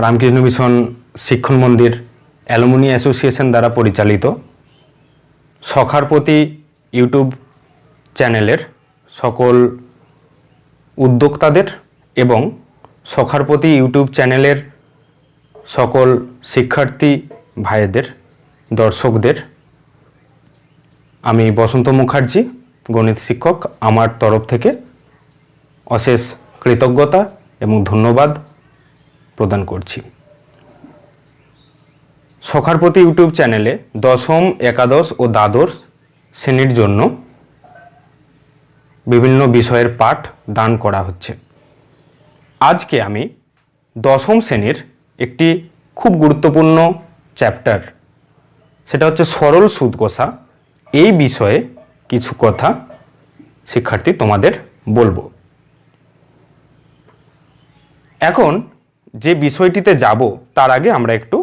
Ramakrishna mission শিক্ষণ মন্দির alumni association দ্বারা পরিচালিত সখার প্রতি ইউটিউব চ্যানেলের সকল উদ্যোক্তাদের এবং সখার প্রতি ইউটিউব চ্যানেলের সকল শিক্ষার্থী ভাইদের দর্শকদের আমি বসন্ত মুখার্জি গণিত শিক্ষক আমার তরফ থেকে অশেষ কৃতজ্ঞতা এবং ধন্যবাদ প্রদান করছি। সখার প্রতি ইউটিউব চ্যানেলে দশম, একাদশ ও দ্বাদশ শ্রেণীর জন্য বিভিন্ন বিষয়ের পাঠ দান করা হচ্ছে। আজকে আমি দশম শ্রেণীর একটি খুব গুরুত্বপূর্ণ চ্যাপ্টার, সেটা হচ্ছে সরল সুদ কষা, এই বিষয়ে কিছু কথা শিক্ষার্থী তোমাদের বলবো। এখন যে বিষয়টিতে যাব তার আগে আমরা একটু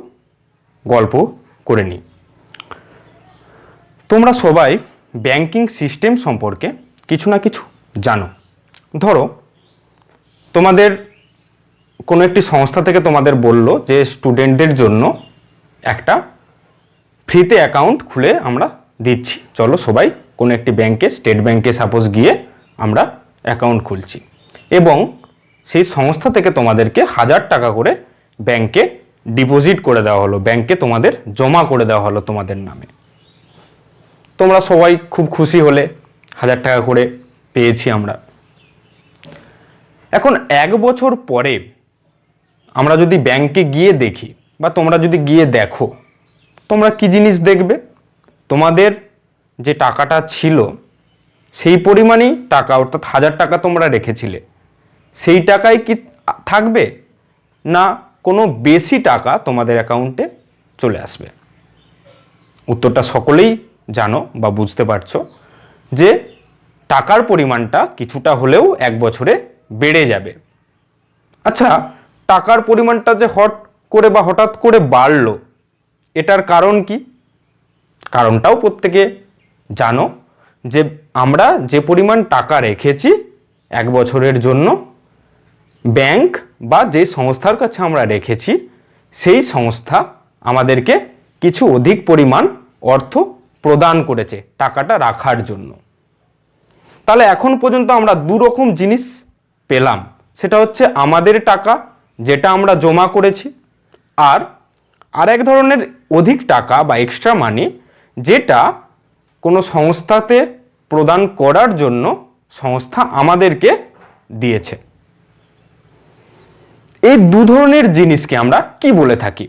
গল্প করে নিই। তোমরা সবাই ব্যাংকিং সিস্টেম সম্পর্কে কিছু না কিছু জানো। ধরো তোমাদের কোনো একটি সংস্থা থেকে তোমাদের বলল যে স্টুডেন্টদের জন্য একটা ফ্রিতে অ্যাকাউন্ট খুলে আমরা দিচ্ছি, চলো সবাই কোনো একটি ব্যাংকে, স্টেট ব্যাংকে সাপোজ গিয়ে আমরা অ্যাকাউন্ট খুলছি, এবং সেই সংস্থা থেকে তোমাদেরকে 1000 টাকা করে ব্যাংকে ডিপোজিট করে দেওয়া হলো, ব্যাংকে তোমাদের জমা করে দেওয়া হলো তোমাদের নামে। তোমরা সবাই খুব খুশি হলে, 1000 টাকা করে পেয়েছি আমরা। এখন 1 বছর পরে আমরা যদি ব্যাংকে গিয়ে দেখি বা তোমরা যদি গিয়ে দেখো, তোমরা কি জিনিস দেখবে? তোমাদের যে টাকাটা ছিল সেই পরিমাণেই টাকা, অর্থাৎ 1000 টাকা তোমরা রেখেছিলে, সেই টাকাই কি থাকবে, না কোনো বেশি টাকা তোমাদের অ্যাকাউন্টে চলে আসবে? উত্তরটা সকলেই জানো বা বুঝতে পারছো যে টাকার পরিমাণটা কিছুটা হলেও 1 বছরে বেড়ে যাবে। আচ্ছা, টাকার পরিমাণটা যে হঠাৎ করে বাড়লো, এটার কারণ কি? কারণটাও প্রত্যেকে জানো যে আমরা যে পরিমাণ টাকা রেখেছি 1 বছরের জন্য, ব্যাংক বা যে সংস্থার কাছে আমরা রেখেছি সেই সংস্থা আমাদেরকে কিছু অধিক পরিমাণ অর্থ প্রদান করেছে টাকাটা রাখার জন্য। তাহলে এখন পর্যন্ত আমরা 2 রকম জিনিস পেলাম, সেটা হচ্ছে আমাদের টাকা যেটা আমরা জমা করেছি, আর আরেক ধরনের অধিক টাকা বা এক্সট্রা মানি যেটা কোনো সংস্থাতে প্রদান করার জন্য সংস্থা আমাদেরকে দিয়েছে। এই 2 ধরনের জিনিসকে আমরা কি বলে থাকি?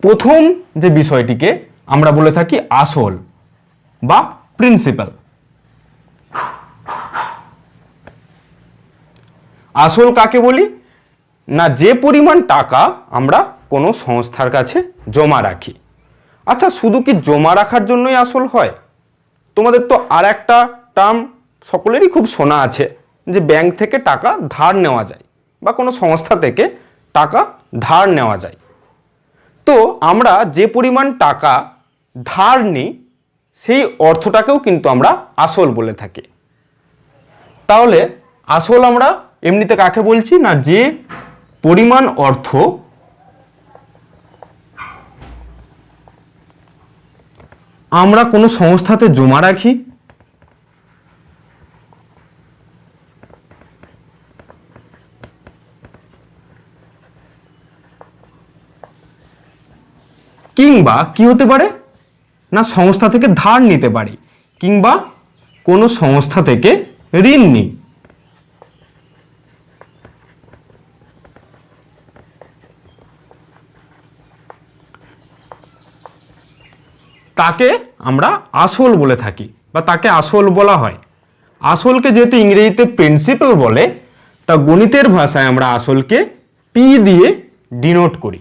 প্রথম যে বিষয়টিকে আমরা বলে থাকি আসল বা প্রিন্সিপাল। আসল কাকে বলি? না যে পরিমাণ টাকা আমরা কোনো সংস্থার কাছে জমা রাখি। আচ্ছা, শুধু কি জমা রাখার জন্যই আসল হয়? তোমাদের তো আর একটা টার্ম সকলেরই খুব শোনা আছে যে ব্যাংক থেকে টাকা ধার নেওয়া যায় বা কোনো সংস্থা থেকে টাকা ধার নেওয়া যায়। তো আমরা যে পরিমাণ টাকা ধার নিই সেই অর্থটাকেও কিন্তু আমরা আসল বলে থাকি। তাহলে আসল আমরা এমনিতে কাকে বলছি? না যে পরিমাণ অর্থ আমরা কোনো সংস্থাতে জমা রাখি কিংবা কি হতে পারে, না সংস্থা থেকে ধার নিতে পারি কিংবা কোনো সংস্থা থেকে ঋণ নিই, তাকে আমরা আসল বলে থাকি বা তাকে আসল বলা হয়। আসলকে যেহেতু ইংরেজিতে প্রিন্সিপাল বলে, তা গণিতের ভাষায় আমরা আসলকে পি দিয়ে ডিনোট করি।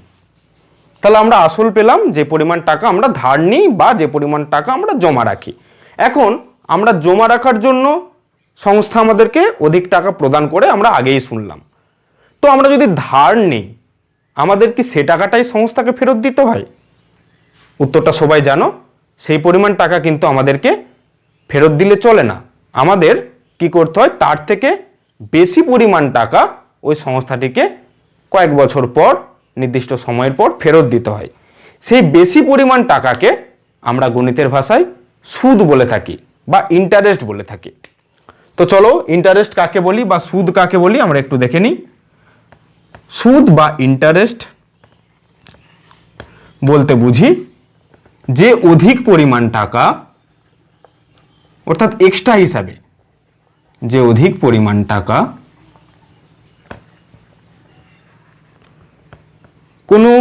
তাহলে আমরা আসল পেলাম যে পরিমাণ টাকা আমরা ধার নিই বা যে পরিমাণ টাকা আমরা জমা রাখি। এখন আমরা জমা রাখার জন্য সংস্থা আমাদেরকে অধিক টাকা প্রদান করে, আমরা আগেই শুনলাম। তো আমরা যদি ধার নিই, আমাদের কি সে টাকাটাই সংস্থাকে ফেরত দিতে হয়? উত্তরটা সবাই জানো, সেই পরিমাণ টাকা কিন্তু আমাদেরকে ফেরত দিলে চলে না। আমাদের কি করতে হয়? তার থেকে বেশি পরিমাণ টাকা ওই সংস্থাটিকে কয়েক বছর পর নির্দিষ্ট সময়ের পর ফেরত দিতে হয়। সেই বেশি পরিমাণ টাকাকে আমরা গণিতের ভাষায় সুদ বলে থাকি বা ইন্টারেস্ট বলে থাকি। তো চলো ইন্টারেস্ট কাকে বলি বা সুদ কাকে বলি আমরা একটু দেখে নিই। সুদ বা ইন্টারেস্ট বলতে বুঝি যে অধিক পরিমাণ টাকা, অর্থাৎ এক্সট্রা হিসাবে যে অধিক পরিমাণ টাকা কোনো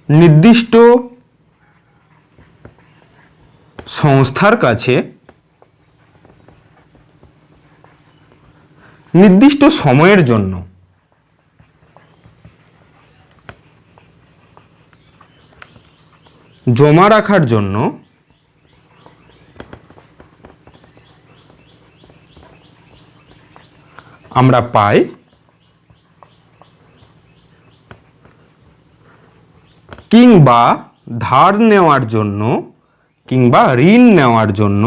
নির্দিষ্ট সংস্থার কাছে নির্দিষ্ট সময়ের জন্য জমা রাখার জন্য আমরা পাই, কিংবা ধার নেওয়ার জন্য কিংবা ঋণ নেওয়ার জন্য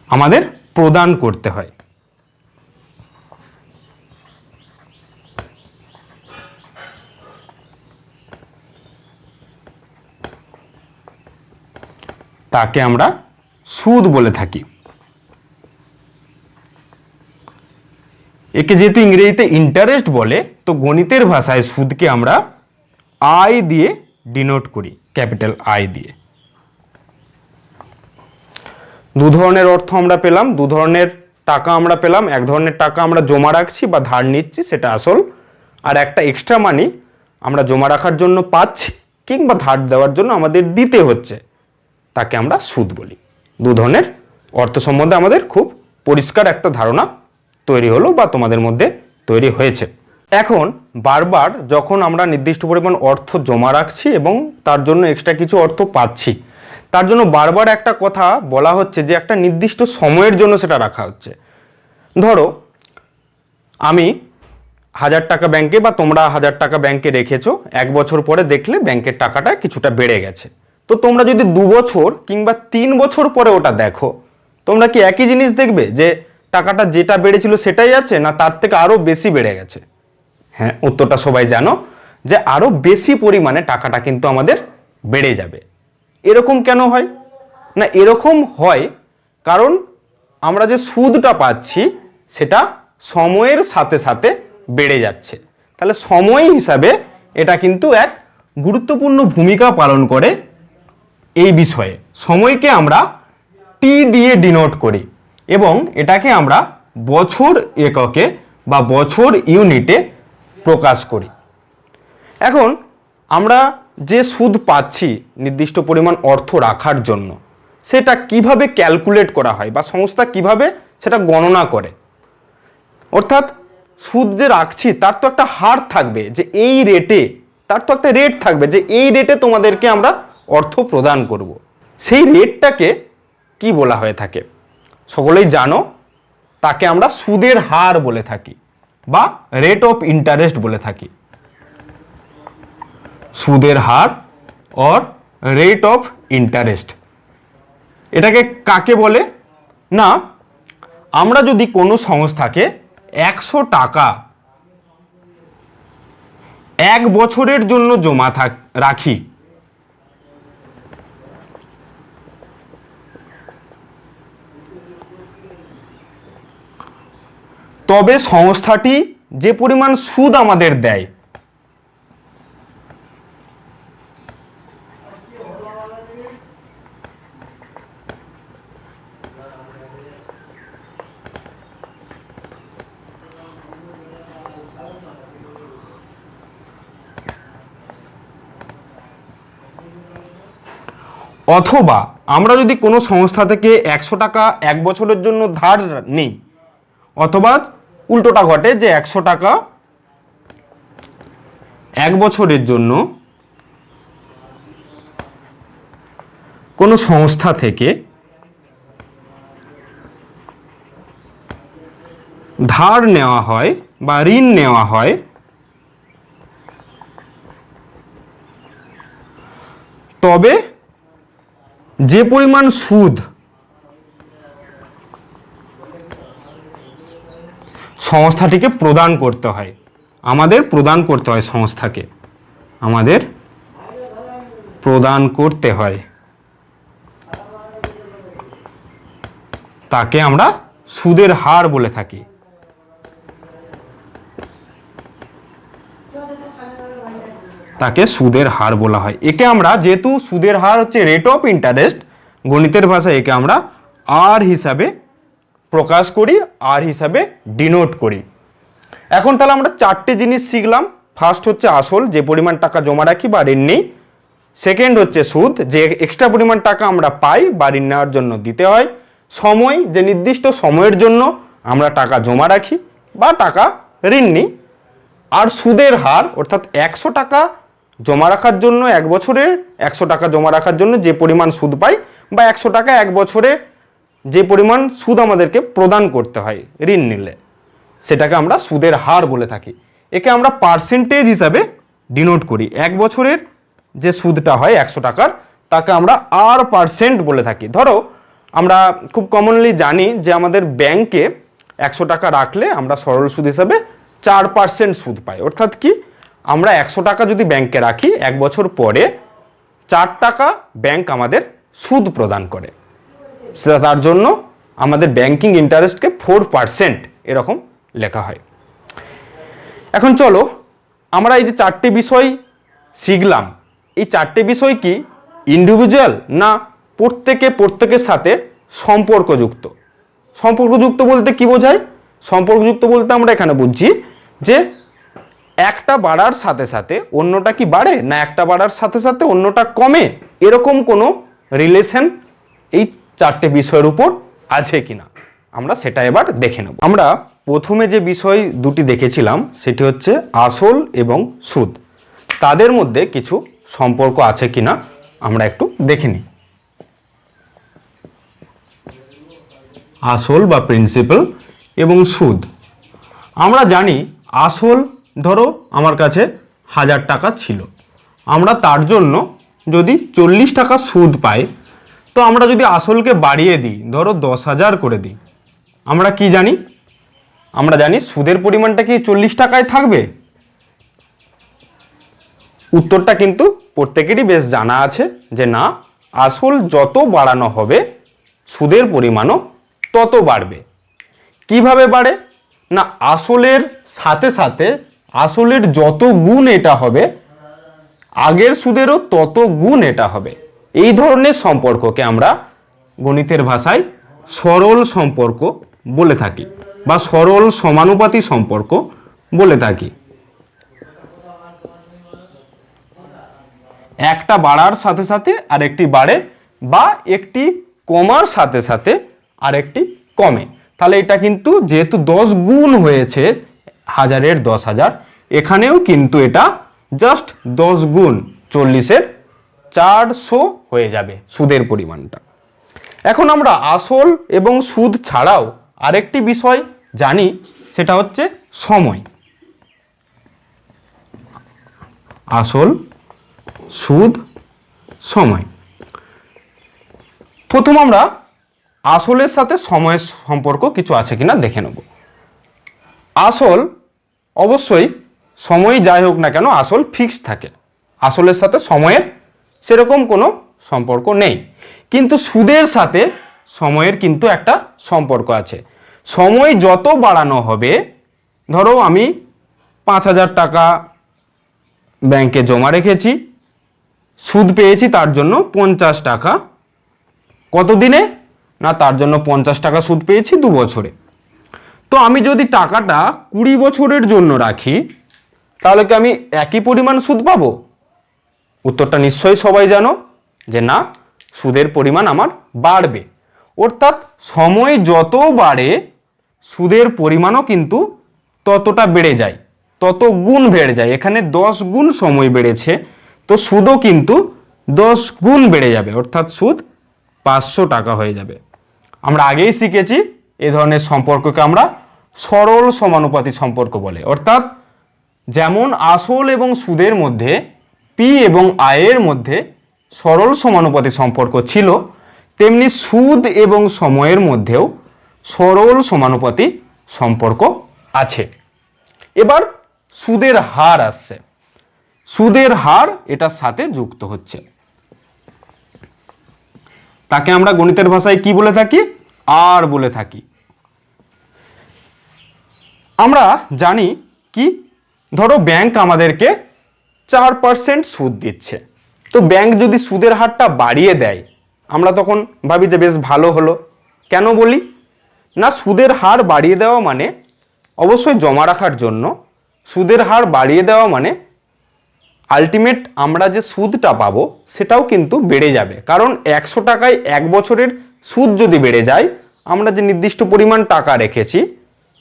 আমাদের প্রদান করতে হয়। তাকে আমরা সুদ বলে থাকি। একে যেহেতু ইংরেজিতে ইন্টারেস্ট বলে, তো গণিতের ভাষায় সুদকে আমরা আই দিয়ে ডিনোট করি, ক্যাপিটাল আই দিয়ে। দু ধরনের অর্থ আমরা পেলাম, দু ধরনের টাকা আমরা পেলাম। এক ধরনের টাকা আমরা জমা রাখছি বা ধার নিচ্ছি, সেটা আসল। আর একটা এক্সট্রা মানি আমরা জমা রাখার জন্য পাচ্ছি কিংবা ধার দেওয়ার জন্য আমাদের দিতে হচ্ছে, তাকে আমরা সুদ বলি। দু ধরনের অর্থ সম্বন্ধে আমাদের খুব পরিষ্কার একটা ধারণা তৈরি হলো বা তোমাদের মধ্যে তৈরি হয়েছে। এখন বারবার যখন আমরা নির্দিষ্ট পরিমাণ অর্থ জমা রাখছি এবং তার জন্য এক্সট্রা কিছু অর্থ পাচ্ছি, তার জন্য বারবার একটা কথা বলা হচ্ছে যে একটা নির্দিষ্ট সময়ের জন্য সেটা রাখা হচ্ছে। ধরো আমি 1000 টাকা ব্যাংকে বা তোমরা 1000 টাকা ব্যাংকে রেখেছো, 1 বছর পরে দেখলে ব্যাংকের টাকাটা কিছুটা বেড়ে গেছে। তো তোমরা যদি 2 বছর কিংবা 3 বছর পরে ওটা দেখো, তোমরা কি একই জিনিস দেখবে যে টাকাটা যেটা বেড়েছিল সেটাই আছে, না তার থেকে আরো বেশি বেড়ে গেছে? হ্যাঁ, উত্তরটা সবাই জানো যে আরো বেশি পরিমাণে টাকাটা কিন্তু আমাদের বেড়ে যাবে। এরকম কেন হয়? না, এরকম হয় কারণ আমরা যে সুদটা পাচ্ছি সেটা সময়ের সাথে সাথে বেড়ে যাচ্ছে। তাহলে সময় হিসাবে এটা কিন্তু এক গুরুত্বপূর্ণ ভূমিকা পালন করে এই বিষয়ে। সময়কে আমরা টি দিয়ে ডিনোট করি এবং এটাকে আমরা বছর এককে বা বছর ইউনিটে প্রকাশ করি। এখন আমরা যে সুদ পাচ্ছি নির্দিষ্ট পরিমাণ অর্থ রাখার জন্য, সেটা কিভাবে ক্যালকুলেট করা হয় বা সংস্থা কিভাবে সেটা গণনা করে? অর্থাৎ সুদ যে রাখছি তার তো একটা হার থাকবে যে এই রেটে, তার তো একটা রেট থাকবে যে এই রেটে তোমাদেরকে আমরা অর্থ প্রদান করব। সেই রেটটাকে কি বলা হয়ে থাকে? সকলেই জানো, তাকে আমরা সুদের হার বলে থাকি বা রেট অফ ইন্টারেস্ট বলে থাকি। সুদের her or rate of interest, এটাকে কাকে বলে? না, আমরা যদি কোনো সংস্থাকে 100 টাকা 1 বছরের জন্য জমা রাখি, তবে সংস্থাটি যে পরিমাণ সুদ আমাদের দেয়, অথবা আমরা যদি কোনো সংস্থা থেকে 100 টাকা 1 বছরের জন্য ধার নিই, অথবা উল্টোটা ঘটে যে 100 টাকা 1 বছরের জন্য কোনো সংস্থা থেকে ধার নেওয়া হয় বা ঋণ নেওয়া হয়, তবে যে পরিমাণ সুদ সংস্থাটিকে প্রদান করতে হয়, আমাদের প্রদান করতে হয়, সংস্থাকে আমাদের প্রদান করতে হয়, তাকে আমরা সুদের হার বলে থাকি। তাকে সুদের হার বলা হয়। একে আমরা, যেহেতু সুদের হার হচ্ছে রেট অফ ইন্টারেস্ট, গণিতের ভাষায় একে আমরা আর হিসাবে প্রকাশ করি, আর হিসাবে ডিনোট করি। এখন তাহলে আমরা চারটে জিনিস শিখলাম। ফার্স্ট হচ্ছে আসল, যে পরিমাণ টাকা জমা রাখি বা ঋণ নিই। সেকেন্ড হচ্ছে সুদ, যে এক্সট্রা পরিমাণ টাকা আমরা পাই বা ঋণ নেওয়ার জন্য দিতে হয়। সময়, যে নির্দিষ্ট সময়ের জন্য আমরা টাকা জমা রাখি বা টাকা ঋণ নিই। আর সুদের হার, অর্থাৎ 100 টাকা জমা রাখার জন্য, 1 বছরে 100 টাকা জমা রাখার জন্য যে পরিমাণ সুদ পাই, বা 100 টাকা 1 বছরে যে পরিমাণ সুদ আমাদেরকে প্রদান করতে হয় ঋণ নিলে, সেটাকে আমরা সুদের হার বলে থাকি। একে আমরা পার্সেন্টেজ হিসাবে ডিনোট করি। 1 বছরের যে সুদটা হয় 100 টাকার, তাকে আমরা R% বলে থাকি। ধরো আমরা খুব কমনলি জানি যে আমাদের ব্যাংকে 100 টাকা রাখলে আমরা সরল সুদ হিসাবে 4% সুদ পাই। অর্থাৎ কি, আমরা 100 টাকা যদি ব্যাংকে রাখি, 1 বছর পরে 4 টাকা ব্যাংক আমাদের সুদ প্রদান করে। সেটা তার জন্য আমাদের ব্যাংকিং ইন্টারেস্টকে 4% এরকম লেখা হয়। এখন চলো আমরা এই যে 4টে বিষয় শিখলাম, এই 4টে বিষয় কি ইন্ডিভিজুয়াল না প্রত্যেকের সাথে সম্পর্কযুক্ত? সম্পর্কযুক্ত বলতে কি বোঝায়? সম্পর্কযুক্ত বলতে আমরা এখানে বুঝছি যে একটা বাড়ার সাথে সাথে অন্যটা কি বাড়ে, না একটা বাড়ার সাথে সাথে অন্যটা কমে, এরকম কোনো রিলেশন এই 4টে বিষয়ের উপর আছে কিনা আমরা সেটা এবার দেখে নেব। আমরা প্রথমে যে বিষয় দুটি দেখেছিলাম সেটি হচ্ছে আসল এবং সুদ, তাদের মধ্যে কিছু সম্পর্ক আছে কিনা আমরা একটু দেখে নিই। আসল বা প্রিন্সিপাল এবং সুদ। আমরা জানি আসল, ধরো আমার কাছে 1000 টাকা ছিল, আমরা তার জন্য যদি 40 টাকা সুদ পাই, তো আমরা যদি আসলকে বাড়িয়ে দিই, ধরো 10,000 করে দিই, আমরা কি জানি? আমরা জানি সুদের পরিমাণটা কি 40 টাকায় থাকবে? উত্তরটা কিন্তু প্রত্যেকেরই বেশ জানা আছে যে না, আসল যত বাড়ানো হবে সুদের পরিমাণও তত বাড়বে। কিভাবে বাড়ে? না, আসলের সাথে সাথে আসলের যত গুণ এটা হবে, আগের সুদেরও তত গুণ এটা হবে। এই ধরনের সম্পর্ককে আমরা গণিতের ভাষায় সরল সম্পর্ক বলে থাকি বা সরল সমানুপাতি সম্পর্ক বলে থাকি। একটা বাড়ার সাথে সাথে আরেকটি বাড়ে, বা একটি কমার সাথে সাথে আরেকটি কমে। তাহলে এটা কিন্তু যেহেতু 10 গুণ হয়েছে, 1000-এর 10,000, এখানেও কিন্তু এটা জাস্ট 10 গুণ 40-এর 400 হয়ে যাবে সুদের পরিমাণটা। এখন আমরা আসল এবং সুদ ছাড়াও আরেকটি বিষয় জানি, সেটা হচ্ছে সময়। আসল, সুদ, সময়। প্রথম আমরা আসলের সাথে সময়ের সম্পর্ক কিছু আছে কিনা দেখে নেব। আসল অবশ্যই, সময় যাই হোক না কেন আসল ফিক্সড থাকে, আসলের সাথে সময়ের সেরকম কোনো সম্পর্ক নেই। কিন্তু সুদের সাথে সময়ের কিন্তু একটা সম্পর্ক আছে। সময় যত বাড়ানো হবে, ধরো আমি 5,000 টাকা ব্যাংকে জমা রেখেছি, সুদ পেয়েছি তার জন্য 50 টাকা। কতদিনে? না, তার জন্য 50 টাকা সুদ পেয়েছি 2 বছরে। তো আমি যদি টাকাটা 20 বছরের জন্য রাখি, তাহলে কি আমি একই পরিমাণ সুদ পাবো? উত্তরটা নিশ্চয়ই সবাই জানো যে না, সুদের পরিমাণ আমার বাড়বে। অর্থাৎ সময় যত বাড়ে সুদের পরিমাণও কিন্তু ততটা বেড়ে যায়, তত গুণ বেড়ে যায়। এখানে 10 গুণ সময় বেড়েছে, তো সুদও কিন্তু 10 গুণ বেড়ে যাবে, অর্থাৎ সুদ 500 টাকা হয়ে যাবে। আমরা আগেই শিখেছি এই ধরনের সম্পর্ককে আমরা সরল সমানুপাতি সম্পর্ক বলে। অর্থাৎ যেমন আসল এবং সুদের মধ্যে পি এবং আয়ের মধ্যে সরল সমানুপাতি সম্পর্ক ছিল, তেমনি সুদ এবং সময়ের মধ্যেও সরল সমানুপাতি সম্পর্ক আছে। এবার সুদের হার আসছে, সুদের হার এটার সাথে যুক্ত হচ্ছে, তাকে আমরা গণিতের ভাষায় কি বলে থাকি? আর বলে থাকি। আমরা জানি কি, ধরো ব্যাংক আমাদেরকে 4% সুদ দিচ্ছে, তো ব্যাংক যদি সুদের হারটা বাড়িয়ে দেয় আমরা তখন ভাবি যে বেশ ভালো হলো। কেন বলি না, সুদের হার বাড়িয়ে দেওয়া মানে অবশ্যই জমা রাখার জন্য, সুদের হার বাড়িয়ে দেওয়া মানে আলটিমেট আমরা যে সুদটা পাবো সেটাও কিন্তু বেড়ে যাবে। কারণ 100 টাকায় 1 বছরের সুদ যদি বেড়ে যায়, আমরা যে নির্দিষ্ট পরিমাণ টাকা রেখেছি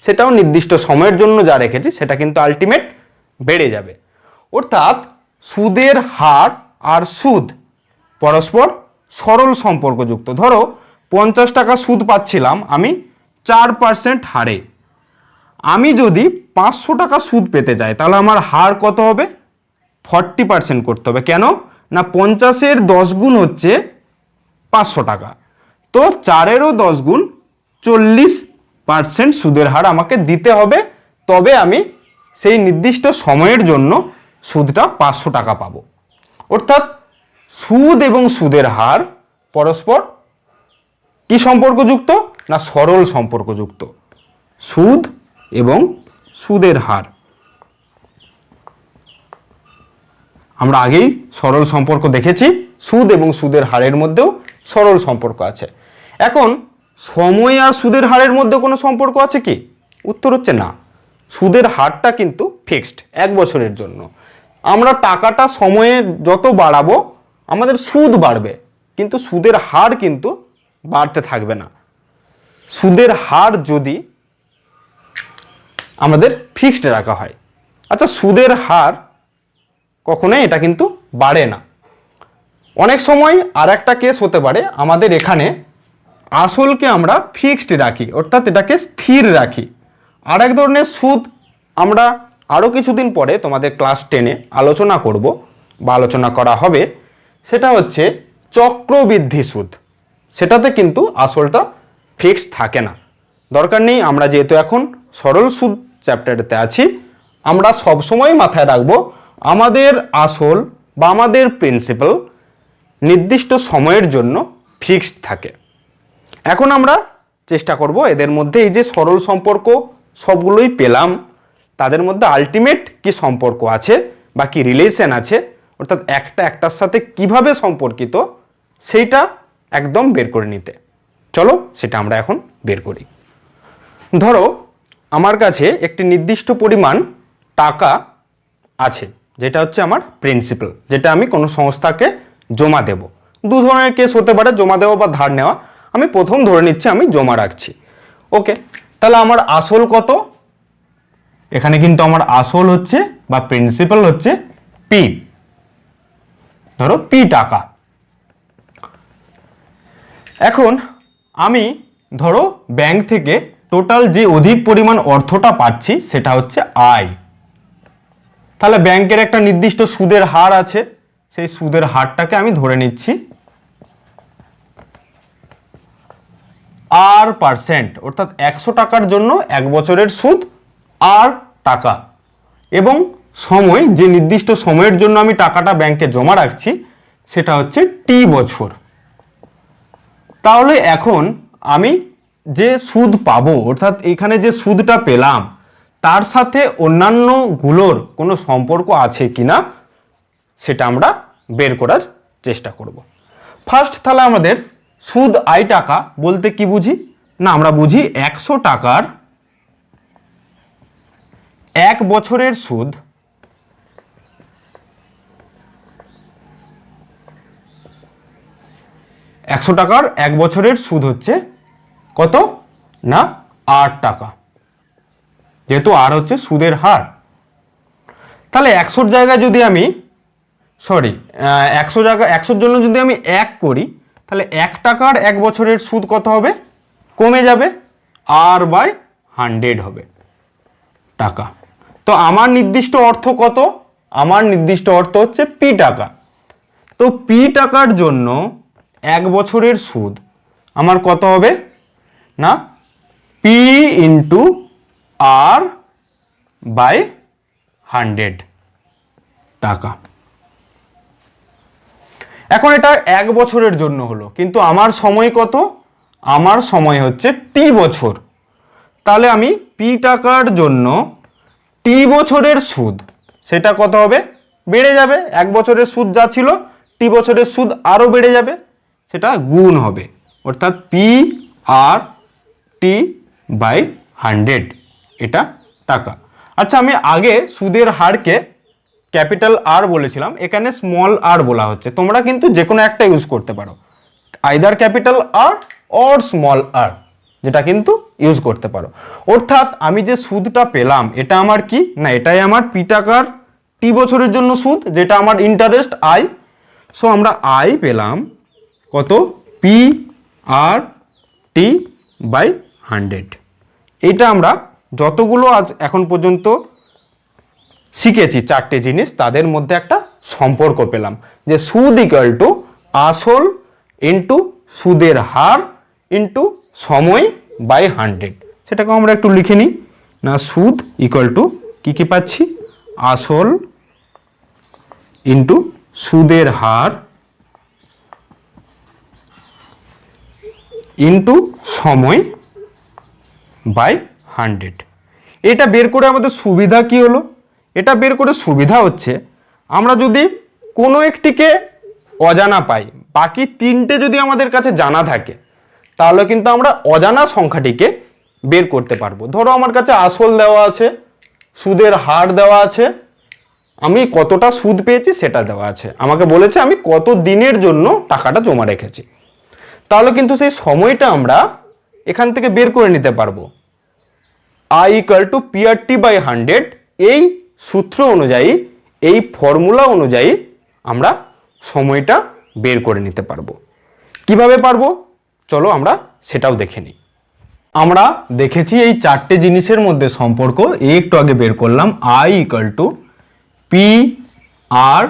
সেটাও নির্দিষ্ট সময়ের জন্য যা রেখেছি সেটা কিন্তু আলটিমেট বেড়ে যাবে। অর্থাৎ সুদের হার আর সুদ পরস্পর সরল সম্পর্কযুক্ত। ধরো 50 টাকা সুদ পাচ্ছিলাম আমি 4% হারে, আমি যদি 500 টাকা সুদ পেতে চাই তাহলে আমার হার কত হবে? 40% করতে হবে। কেন না, 50-এর 10 গুণ হচ্ছে 500 টাকা, তো 4-এরও 10 গুণ 40% সুদের হার আমাকে দিতে হবে, তবে আমি সেই নির্দিষ্ট সময়ের জন্য সুদটা 500 টাকা পাবো। অর্থাৎ সুদ এবং সুদের হার পরস্পর কি সম্পর্কযুক্ত? না সরল সম্পর্কযুক্ত। সুদ এবং সুদের হার, আমরা আগেই সরল সম্পর্ক দেখেছি, সুদ এবং সুদের হারের মধ্যেও সরল সম্পর্ক আছে। এখন সময় আর সুদের হারের মধ্যে কোনো সম্পর্ক আছে কি? উত্তর হচ্ছে না। সুদের হারটা কিন্তু ফিক্সড 1 বছরের জন্য। আমরা টাকাটা সময়ে যত বাড়াবো আমাদের সুদ বাড়বে, কিন্তু সুদের হার কিন্তু বাড়তে থাকবে না। সুদের হার যদি আমাদের ফিক্সড রাখা হয়, আচ্ছা সুদের হার কখনোই এটা কিন্তু বাড়ে না। অনেক সময় আর একটা কেস হতে পারে, আমাদের এখানে আসলকে আমরা ফিক্সড রাখি, অর্থাৎ এটাকে স্থির রাখি। আর এক ধরনের সুদ আমরা আরও কিছুদিন পরে তোমাদের ক্লাস 10-এ আলোচনা করব বা আলোচনা করা হবে, সেটা হচ্ছে চক্রবৃদ্ধি সুদ। সেটাতে কিন্তু আসলটা ফিক্সড থাকে না। দরকার নেই, আমরা যেহেতু এখন সরল সুদ চ্যাপ্টারেতে আছি, আমরা সবসময় মাথায় রাখবো আমাদের আসল বা আমাদের প্রিন্সিপাল নির্দিষ্ট সময়ের জন্য ফিক্সড থাকে। এখন আমরা চেষ্টা করব এদের মধ্যে এই যে সরল সম্পর্ক সবগুলোই পেলাম, তাদের মধ্যে আলটিমেট কি সম্পর্ক আছে বা কি রিলেশন আছে, অর্থাৎ একটা একটার সাথে কিভাবে সম্পর্কিত সেইটা একদম বের করে নিতে। চলো সেটা আমরা এখন বের করি। ধরো আমার কাছে একটি নির্দিষ্ট পরিমাণ টাকা আছে, যেটা হচ্ছে আমার প্রিন্সিপাল, যেটা আমি কোনো সংস্থাকে জমা দেব। দু ধরনের কেস হতে পারে, জমা দেওয়া বা ধার নেওয়া। আমি প্রথম ধরে নিচ্ছি আমি জমা রাখছি। ওকে, তাহলে আমার আসল কত? এখানে কিন্তু আমার আসল হচ্ছে বা প্রিন্সিপাল হচ্ছে পি, ধরো পি টাকা। এখন আমি ধরো ব্যাংক থেকে টোটাল যে অধিক পরিমাণ অর্থটা পাচ্ছি সেটা হচ্ছে আয়। তাহলে ব্যাংকের একটা নির্দিষ্ট সুদের হার আছে, সেই সুদের হারটাকে আমি ধরে নিচ্ছি R%, অর্থাৎ 100 টাকার জন্য 1 বছরের সুদ আর টাকা, এবং সময় যে নির্দিষ্ট সময়ের জন্য আমি টাকাটা ব্যাংকে জমা রাখছি সেটা হচ্ছে টি বছর। তাহলে এখন আমি যে সুদ পাবো, অর্থাৎ এখানে যে সুদটা পেলাম তার সাথে অন্যান্য গুলোর কোনো সম্পর্ক আছে কিনা সেটা আমরা বের করার চেষ্টা করব। ফার্স্ট তাহলে আমাদের সুদ আয় টাকা বলতে কি বুঝি? না, আমরা বুঝি 100 টাকার 1 বছরের সুদ 100 টাকার 1 বছরের সুদ হচ্ছে কত? না 8 টাকা, যেহেতু আর হচ্ছে সুদের হার। তাহলে 100-র জায়গায় যদি আমি 100-র জন্য যদি আমি 1 করি, তাহলে 1 টাকার 1 বছরের সুদ কত হবে? কমে যাবে, R/100 হবে টাকা। তো আমার নির্দিষ্ট অর্থ কত? আমার নির্দিষ্ট অর্থ হচ্ছে পি টাকা। তো পি টাকার জন্য 1 বছরের সুদ আমার কত হবে? না পি ইন্টু আর বাই 100 টাকা। এখন এটা 1 বছরের জন্য হলো, কিন্তু আমার সময় কত? আমার সময় হচ্ছে টি বছর। তাহলে আমি পি টাকার জন্য টি বছরের সুদ সেটা কত হবে? বেড়ে যাবে। 1 বছরের সুদ যা ছিল টি বছরের সুদ আরও বেড়ে যাবে, সেটা গুণ হবে, অর্থাৎ পি আর টি বাই 100 এটা টাকা। আচ্ছা, আমি আগে সুদের হারকে ক্যাপিটাল আর বলেছিলাম, এখানে স্মল আর বলা হচ্ছে। তোমরা কিন্তু যে কোনো একটা ইউজ করতে পারো, either capital R or small R, যেটা কিন্তু ইউজ করতে পারো। অর্থাৎ আমি যে সুদটা পেলাম এটা আমার কি না, এটাই আমার পি টাকার টি বছরের জন্য সুদ, যেটা আমার ইন্টারেস্ট আই। সো আমরা আই পেলাম কত? P R T by 100। এইটা আমরা যতগুলো আজ এখন পর্যন্ত শিখেছি 4টে জিনিস, তাদের মধ্যে একটা সম্পর্ক পেলাম যে সুদ ইকুয়াল টু আসল ইন্টু সুদের হার ইন্টু সময় বাই 100। সেটাকে আমরা একটু লিখে নিই না, সুদ ইকুয়াল টু কি পাচ্ছি? আসল ইন্টু সুদের হার ইন্টু সময় বাই 100। এটা বের করে আমাদের সুবিধা কি হলো? এটা বের করে সুবিধা হচ্ছে, আমরা যদি কোনো একটিকে অজানা পাই, বাকি 3টে যদি আমাদের কাছে জানা থাকে, তাহলে কিন্তু আমরা অজানা সংখ্যাটিকে বের করতে পারবো। ধরো আমার কাছে আসল দেওয়া আছে, সুদের হার দেওয়া আছে, আমি কতটা সুদ পেয়েছি সেটা দেওয়া আছে, আমাকে বলেছে আমি কত দিনের জন্য টাকাটা জমা রেখেছি। তাহলে কিন্তু সেই সময়টা আমরা এখান থেকে বের করে নিতে পারবো। I equal to P R T by 100, এই সূত্র অনুযায়ী, এই ফর্মুলা অনুযায়ী আমরা সময়টা বের করে নিতে পারবো। কিভাবে পারবো? চলো আমরা সেটাও দেখে নিই। আমরা দেখেছি এই 4টে জিনিসের মধ্যে সম্পর্ক, একটু আগে বের করলাম। I equal to P R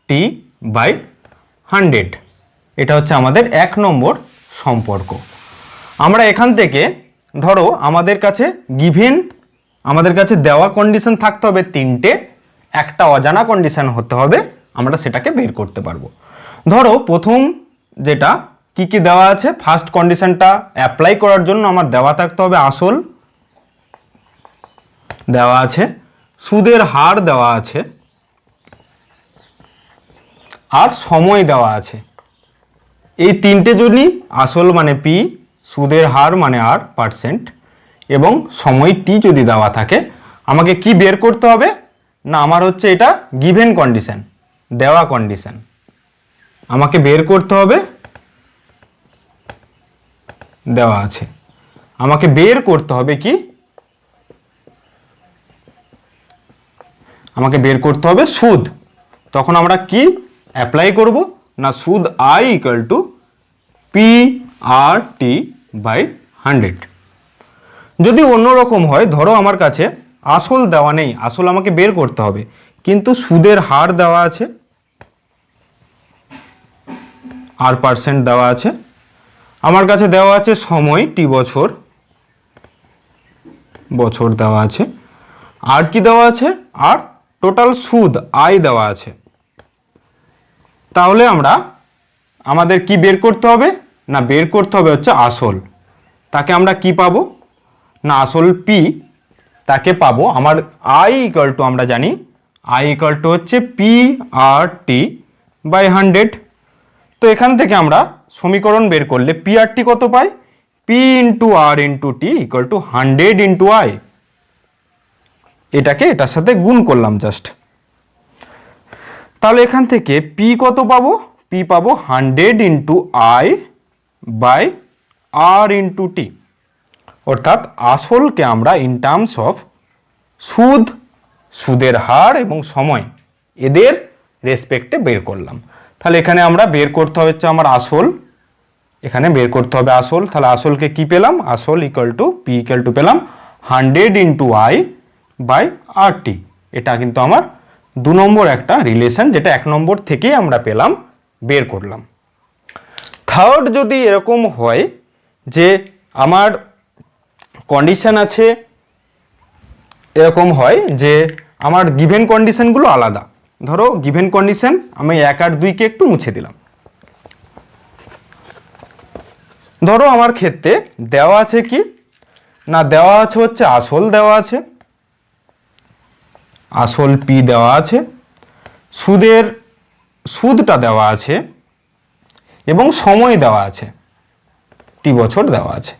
T by 100, এটা হচ্ছে আমাদের 1 নম্বর সম্পর্ক। আমরা এখান থেকে ধরো আমাদের কাছে গিভেন, আমাদের কাছে দেওয়া কন্ডিশন থাকতে হবে 3টে, একটা অজানা কন্ডিশন হতে হবে, আমরা সেটাকে বের করতে পারবো। ধরো প্রথম যেটা কি দেওয়া আছে, ফার্স্ট কন্ডিশনটা অ্যাপ্লাই করার জন্য আমার দেওয়া থাকতে হবে আসল দেওয়া আছে, সুদের হার দেওয়া আছে, আর সময় দেওয়া আছে। এই 3টে যদি আসল মানে পি, সুদের হার মানে আর পার্সেন্ট, এবং সময় টি যদি দেওয়া থাকে, আমাকে কি বের করতে হবে না, আমার হচ্ছে এটা গিভেন কন্ডিশন, দেওয়া কন্ডিশন, আমাকে বের করতে হবে, দেওয়া আছে, আমাকে বের করতে হবে কি, আমাকে বের করতে হবে সুদ। তখন আমরা কি অ্যাপ্লাই করব না, সুদ I equal to P R T by 100। যদি অন্যরকম হয়, ধরো আমার কাছে আসল দেওয়া নেই, আসল আমাকে বের করতে হবে, কিন্তু সুদের হার দেওয়া আছে, আর পার্সেন্ট দেওয়া আছে, আমার কাছে দেওয়া আছে সময় টি বছর, বছর দেওয়া আছে, আর কি দেওয়া আছে, আর টোটাল সুদ আয় দেওয়া আছে। তাহলে আমাদের কি বের করতে হবে না, বের করতে হবে হচ্ছে আসল। তাকে আমরা কি পাবো না, আসল পি, তাকে পাবো আমার আই ইকুয়াল টু, আমরা জানি আই ইকুয়াল টু হচ্ছে পি আর টি বাই 100। তো এখান থেকে আমরা সমীকরণ বের করলে পি আর টি কত পাই, P into R into T equal to 100 into I. এটাকে এটার সাথে গুণ করলাম জাস্ট। তাহলে এখান থেকে পি কত পাবো, পি পাবো 100 into I by R into T, অর্থাৎ আসলকে আমরা ইন টার্মস অফ সুদ, সুদের হার এবং সময়, এদের রেসপেক্টে বের করলাম। তাহলে এখানে আমরা বের করতে হচ্ছে আমার আসল, এখানে বের করতে হবে আসল। তাহলে আসলকে কি পেলাম, আসল equal to P equal to পেলাম 100 ইন্টু আই বাই আর টি। এটা কিন্তু আমার 2 নম্বর একটা রিলেশন, যেটা 1 নম্বর থেকেই আমরা পেলাম, বের করলাম। থার্ড যদি এরকম হয় যে আমার কন্ডিশন আছে এরকম হয় যে আমার গিভেন কন্ডিশনগুলো আলাদা। ধরো গিভেন কন্ডিশন আমি 1 আর 2কে একটু মুছে দিলাম। ধরো আমার ক্ষেত্রে দেওয়া আছে কি না, দেওয়া আছে হচ্ছে আসল দেওয়া আছে, আসল পি দেওয়া আছে, সুদটা দেওয়া আছে এবং সময় দেওয়া আছে, টি বছর দেওয়া আছে।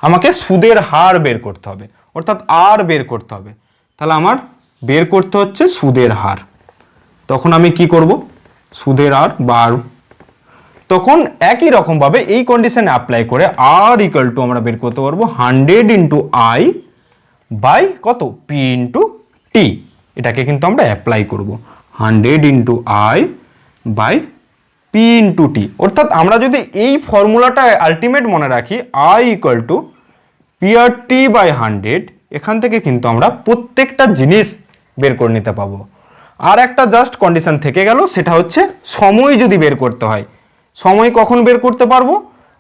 আমাকে সুদের হার বের করতে হবে, অর্থাৎ আর বের করতে হবে। তাহলে আমার বের করতে হচ্ছে সুদের হার। তখন আমি কি করব, সুদের হার বা তখন একই রকমভাবে এই কন্ডিশনে অ্যাপ্লাই করে আর ইকুয়াল টু আমরা বের করতে পারবো 100 ইন্টু আই বাই কত, পি ইন্টু টি। এটাকে কিন্তু আমরা অ্যাপ্লাই করব 100 into I by P into T. অর্থাৎ আমরা যদি এই ফর্মুলাটা আলটিমেট মনে রাখি, I equal to P R T by 100, এখান থেকে কিন্তু আমরা প্রত্যেকটা জিনিস বের করে নিতে পাবো। আর একটা জাস্ট কন্ডিশন থেকে গেল, সেটা হচ্ছে সময় যদি বের করতে হয়। সময় কখন বের করতে পারবো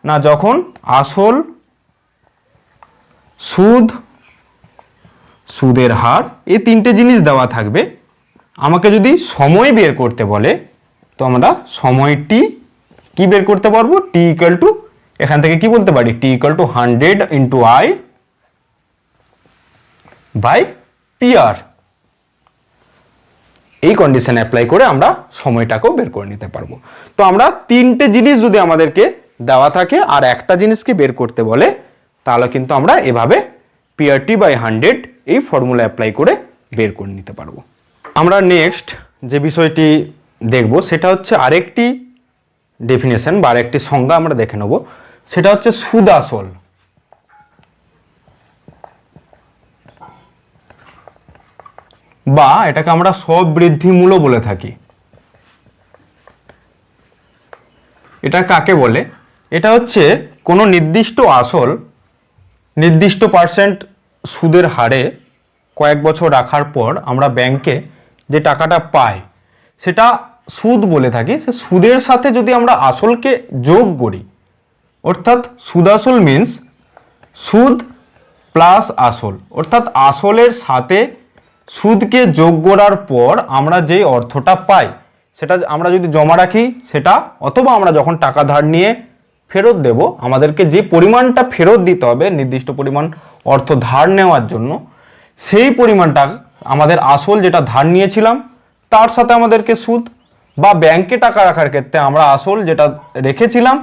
না, যখন আসল, সুদের হার এই তিনটে জিনিস দেওয়া থাকবে। আমাকে যদি সময় বের করতে বলে তো আমরা সময়টি কি বের করতে পারবো, টি ইকুয়াল টু, এখান থেকে কি বলতে পারি, T equal to 100 into I by P R. এই কন্ডিশন অ্যাপ্লাই করে আমরা সময়টাকেও বের করে নিতে পারবো। তো আমরা তিনটে জিনিস যদি আমাদেরকে দেওয়া থাকে আর একটা জিনিসকে বের করতে বলে, তাহলে কিন্তু আমরা এভাবে পিআরটি বাই 100 এই ফর্মুলা অ্যাপ্লাই করে বের করে নিতে পারবো। আমরা নেক্সট যে বিষয়টি দেখব সেটা হচ্ছে আরেকটি ডেফিনেশন বা আরেকটি সংজ্ঞা আমরা দেখে নেব। সেটা হচ্ছে সুদ আসল। বা এটাকে আমরা স্ববৃদ্ধিমূল্য বলে থাকি। এটা কাকে বলে, এটা হচ্ছে কোনো নির্দিষ্ট আসল নির্দিষ্ট পার্সেন্ট সুদের হারে কয়েক বছর রাখার পর আমরা ব্যাংকে যে টাকাটা পাই সেটা সুদ বলে থাকি। সে সুদের সাথে যদি আমরা আসলকে যোগ করি, অর্থাৎ সুদ আসল মিন্স সুদ প্লাস আসল, অর্থাৎ আসলের সাথে সুদকে যোগ করার পর আমরা যে অর্থটা পাই সেটা আমরা যদি জমা রাখি সেটা, অথবা আমরা যখন টাকা ধার নিয়ে ফেরত দেব, আমাদেরকে যে পরিমাণটা ফেরত দিতে হবে নির্দিষ্ট পরিমাণ অর্থ ধার নেওয়ার জন্য, সেই পরিমাণটা আমাদের আসল যেটা ধার নিয়েছিলাম তার সাথে আমাদেরকে সুদ, বা ব্যাংকে টাকা রাখার ক্ষেত্রে আমরা আসল যেটা রেখেছিলাম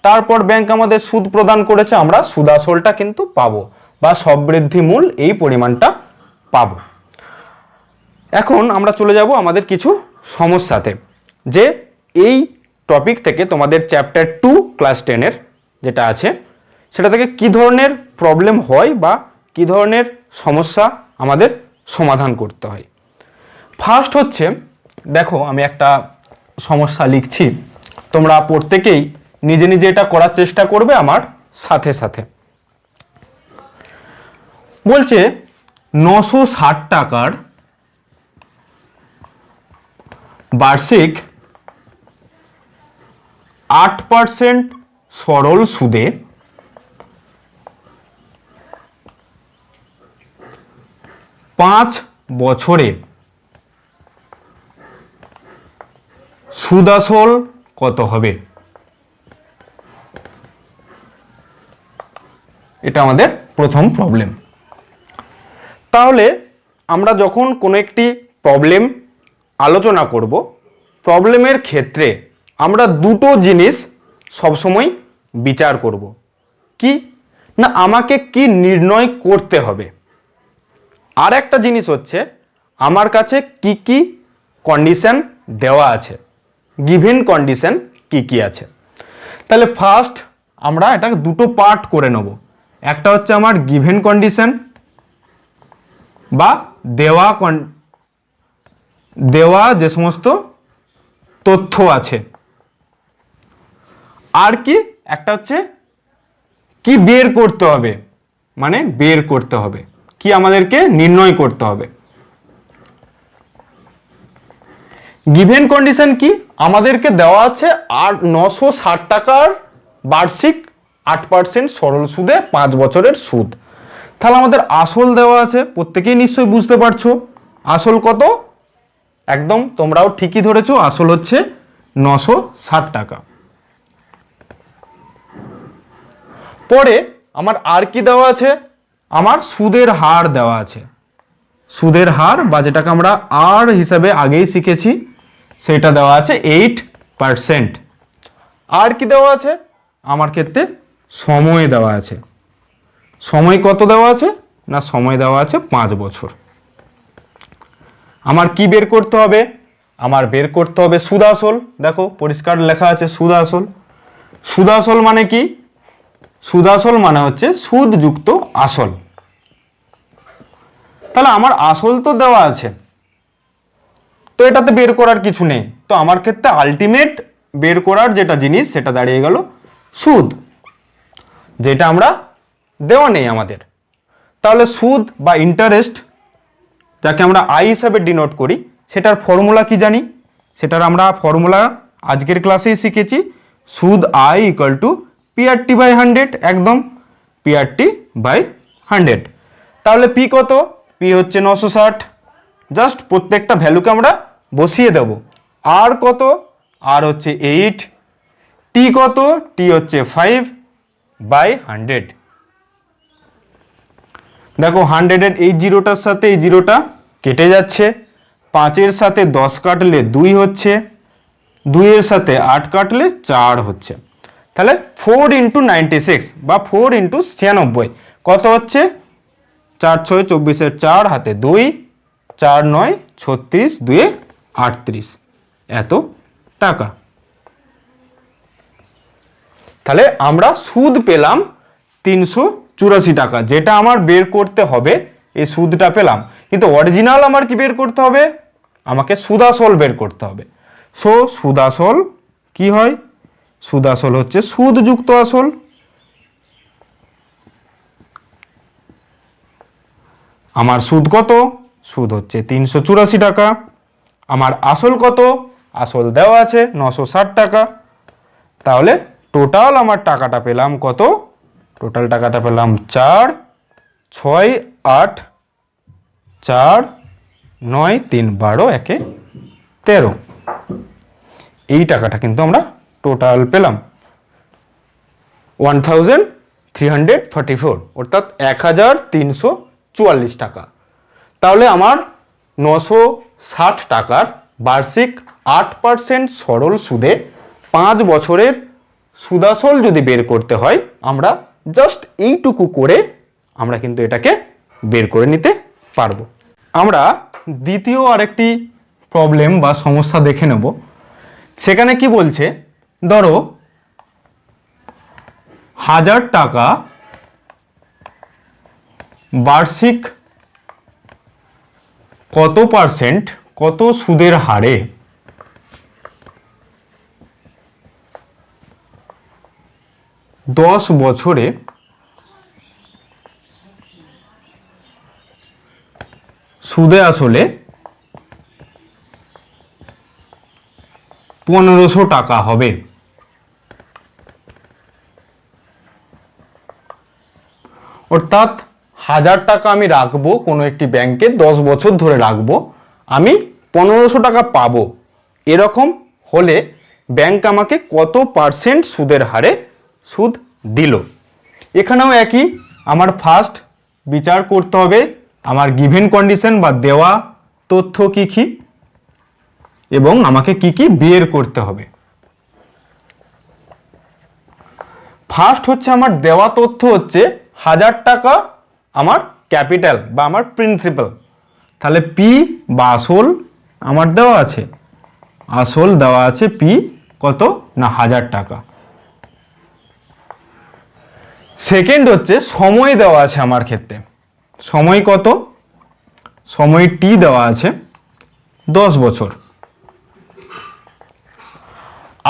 তারপর ব্যাংক আমাদের সুদ প্রদান করেছে, আমরা সুদ আসলটা কিন্তু পাবো বা সববৃদ্ধি মূল এই পরিমাণটা পাবো। এখন আমরা চলে যাব আমাদের কিছু সমস্যাতে, যে এই টপিক থেকে তোমাদের চ্যাপ্টার 2 ক্লাস 10-এর যেটা আছে সেটা থেকে কি ধরনের প্রবলেম হয় বা কি ধরনের সমস্যা আমাদের সমাধান করতে হয়। ফার্স্ট হচ্ছে, দেখো আমি একটা সমস্যা লিখছি, তোমরা প্রত্যেকেই নিজে নিজে এটা করার চেষ্টা করবে আমার সাথে সাথে। বলছে 960 টাকার বার্ষিক 8% সরল সুদে 5 বছরে সুদ আসল কত হবে? এটা আমাদের প্রথম প্রবলেম। তাহলে আমরা যখন কোনো একটি প্রবলেম আলোচনা করব, প্রবলেমের ক্ষেত্রে আমরা দুটো জিনিস সবসময় বিচার করব। কি না, আমাকে কি নির্ণয় করতে হবে, আর একটা জিনিস হচ্ছে আমার কাছে কি কি কন্ডিশন দেওয়া আছে, গিভেন কন্ডিশন কি কি আছে। তাহলে ফার্স্ট আমরা এটা দুটো পার্ট করে নেব। একটা হচ্ছে আমার গিভেন কন্ডিশন বা দেওয়া যে সমস্ত তথ্য আছে, আর কি একটা হচ্ছে কি বের করতে হবে, মানে বের করতে হবে কি আমাদেরকে নির্ণয় করতে হবে। গিভেন কন্ডিশন কি, আমাদেরকে দেওয়া আছে 960 টাকার বার্ষিক 8% সরল সুদে 5 বছরের সুদ। তাহলে আমাদের আসল দেওয়া আছে, প্রত্যেকেই নিশ্চয়ই বুঝতে পারছো আসল কত। একদম তোমরাও ঠিকই ধরেছো, আসল হচ্ছে 960 টাকা। পরে আমার আর কি দেওয়া আছে, আমার সুদের হার দেওয়া আছে। সুদের হার বা যেটাকে আমরা আর হিসাবে আগেই শিখেছি সেটা দেওয়া আছে 8%। আর কি দেওয়া আছে, আমার ক্ষেত্রে সময় দেওয়া আছে। সময় কত দেওয়া আছে না, সময় দেওয়া আছে 5 বছর। আমার কি বের করতে হবে, আমার বের করতে হবে সুদ আসল। দেখো পরিষ্কার লেখা আছে সুদ আসল। সুদ আসল মানে কি, সুদ আসল মানে হচ্ছে সুদ যুক্ত আসল। তাহলে আমার আসল তো দেওয়া আছে, তো এটাতে বের করার কিছু নেই। তো আমার ক্ষেত্রে আলটিমেট বের করার যেটা জিনিস সেটা দাঁড়িয়ে গেল সুদ, যেটা আমরা দেওয়া নেই আমাদের। তাহলে সুদ বা ইন্টারেস্ট যাকে আমরা আই হিসাবে ডিনোট করি, সেটার ফর্মুলা কি জানি, সেটার আমরা ফর্মুলা আজকের ক্লাসেই শিখেছি। সুদ I equal to PRT by 100, একদম পিআরটি বাই 100। তাহলে পি কত, পি হচ্ছে 960। জাস্ট প্রত্যেকটা ভ্যালুকে আমরা বসিয়ে দেব। আর কত, আর হচ্ছে 8। টি কত, টি হচ্ছে 5 বাই 100। দেখো 100 এর এই জিরোটার সাথে এই জিরোটা কেটে যাচ্ছে, 5-এর সাথে 10 কাটলে 2 হচ্ছে, 2-এর সাথে 8 কাটলে 4 হচ্ছে। তাহলে 4 ইন্টু 96 বা 4 ইন্টু 96 কত হচ্ছে, 4 6 24-এর 4 হাতে 2, 4 9 36, 2 38, এত টাকা। তাহলে আমরা সুদ পেলাম 384 টাকা, যেটা আমার বের করতে হবে এই সুদটা পেলাম। কিন্তু অরিজিনাল আমার কি বের করতে হবে, আমাকে সুদাসল বের করতে হবে। সো সুদাসল কি হয়, সুদাসল হচ্ছে সুদ যুক্ত আসল। আমার সুদ কত, সুদ হচ্ছে 384 টাকা। আমার আসল কত, আসল দেওয়া আছে 960 টাকা। তাহলে টোটাল আমার টাকাটা পেলাম কত, টোটাল টাকাটা পেলাম 4 6 8 4 9 3 12 1 13। এই টাকাটা কিন্তু আমরা টোটাল পেলাম 1344, অর্থাৎ 1344 টাকা। তাহলে আমার 960 টাকার বার্ষিক 8% সরল সুদে 5 বছরের সুদাসল যদি বের করতে হয়, আমরা জাস্ট এইটুকু করে আমরা কিন্তু এটাকে বের করে নিতে পারবো। আমরা দ্বিতীয় আরেকটি প্রবলেম বা সমস্যা দেখে নেব। সেখানে কি বলছে, ধরো 1000 টাকা বার্ষিক কত পার্সেন্ট, কত সুদের হারে 10 বছরে সুদে আসলে 1500 টাকা হবে। অর্থাৎ 1000 টাকা আমি রাখবো কোনো একটি ব্যাংকে, 10 বছর ধরে রাখবো, আমি 1500 টাকা পাবো। এরকম হলে ব্যাংক আমাকে কত পার্সেন্ট সুদের হারে সুদ দিল। এখানেও একই, আমার ফার্স্ট বিচার করতে হবে আমার গিভেন কন্ডিশন বা দেওয়া তথ্য কি কি এবং আমাকে কি কি বের করতে হবে। ফার্স্ট হচ্ছে আমার দেওয়া তথ্য হচ্ছে 1000 টাকা আমার ক্যাপিটাল বা আমার প্রিন্সিপাল। তাহলে পি বা আসল আমার দেওয়া আছে, আসল দেওয়া আছে পি কত না 1000 টাকা। সেকেন্ড হচ্ছে সময় দেওয়া আছে আমার ক্ষেত্রে, সময় কত, সময় টি দেওয়া আছে 10 বছর।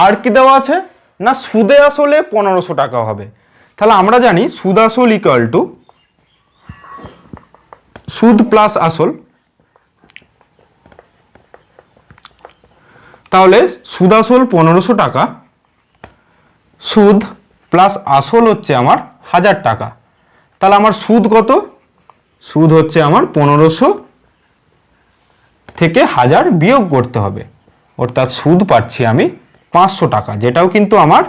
আর কি দেওয়া আছে না সুদে আসলে 1500 টাকা হবে। তাহলে আমরা জানি সুদ আসল ইকুয়াল টু সুদ প্লাস আসল। তাহলে সুদ আসল 1500 টাকা, সুদ প্লাস আসল হচ্ছে আমার 1000 টাকা। তাহলে আমার সুদ কত সুদ হচ্ছে আমার 1500 থেকে 1000 বিয়োগ করতে হবে, অর্থাৎ সুদ পাচ্ছি আমি 500 টাকা, যেটাও কিন্তু আমার